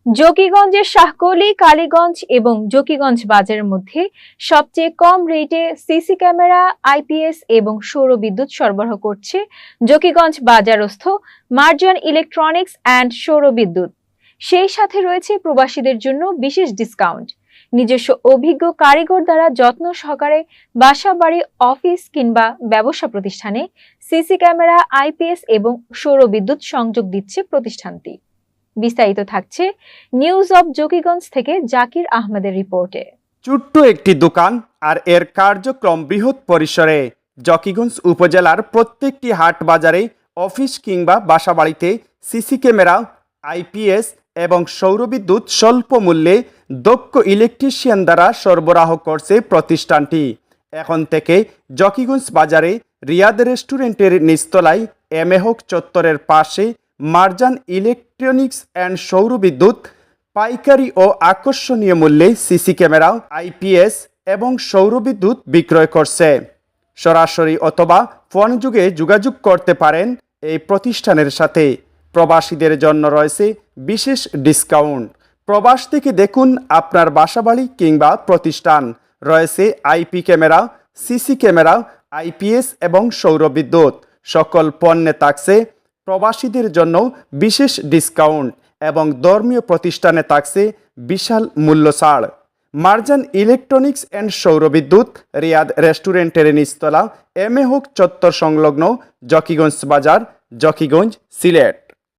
জকিগঞ্জের শাহকলি, কালীগঞ্জ এবং জকিগঞ্জ বাজারের মধ্যে সবচেয়ে কম রেটে সিসি ক্যামেরা, আইপিএস এবং সৌর বিদ্যুৎ সরবরাহ করছে জকিগঞ্জ বাজারস্থ মার্জান ইলেকট্রনিক্স অ্যান্ড সৌর বিদ্যুৎ। সেই সাথে রয়েছে প্রবাসীদের জন্য বিশেষ ডিসকাউন্ট। নিজস্ব অভিজ্ঞ কারিগর দ্বারা যত্ন সহকারে বাসা, বাড়ি, অফিস কিংবা ব্যবসা প্রতিষ্ঠানে সিসি ক্যামেরা, আইপিএস এবং সৌর বিদ্যুৎ সংযোগ দিচ্ছে প্রতিষ্ঠানটি। বিস্তারিত থাকছে নিউজ অব জকিগঞ্জ থেকে জাকির আহমেদের রিপোর্টে। ছোট্ট একটি দোকান আর এর কার্যক্রম বৃহৎ পরিসরে। জকিগঞ্জ উপজেলার প্রত্যেকটি হাট বাজারে, অফিস কিংবা বাসাবাড়িতে সিসি ক্যামেরা, আইপিএস এবং সৌরবিদ্যুৎ স্বল্প মূল্যে দক্ষ ইলেকট্রিশিয়ান দ্বারা সরবরাহ করছে প্রতিষ্ঠানটি। এখন থেকে জকিগঞ্জ বাজারে রিয়াদ রেস্টুরেন্টের নিচতলায় এমেহক চত্বরের পাশে মার্জান ইলেকট্রনিক্স অ্যান্ড সৌরবিদ্যুৎ পাইকারি ও আকর্ষণীয় মূল্যে সিসি ক্যামেরা, আইপিএস এবং সৌরবিদ্যুৎ বিক্রয় করছে। সরাসরি অথবা ফোন যুগে যোগাযোগ করতে পারেন এই প্রতিষ্ঠানের সাথে। প্রবাসীদের জন্য রয়েছে বিশেষ ডিসকাউন্ট। প্রবাস থেকে দেখুন আপনার বাসাবাড়ি কিংবা প্রতিষ্ঠান। রয়েছে IP camera, CC camera, IPS এবং সৌরবিদ্যুৎ। সকল পণ্যে থাকছে প্রবাসীদের জন্য বিশেষ ডিসকাউন্ট এবং ধর্মীয় প্রতিষ্ঠানে থাকছে বিশাল মূল্য ছাড়। মার্জান ইলেকট্রনিক্স অ্যান্ড সৌরবিদ্যুৎ, রিয়াদ রেস্টুরেন্টের নিচতলা, এমেহক চত্বর সংলগ্ন, জকিগঞ্জ বাজার, জকিগঞ্জ, সিলেট।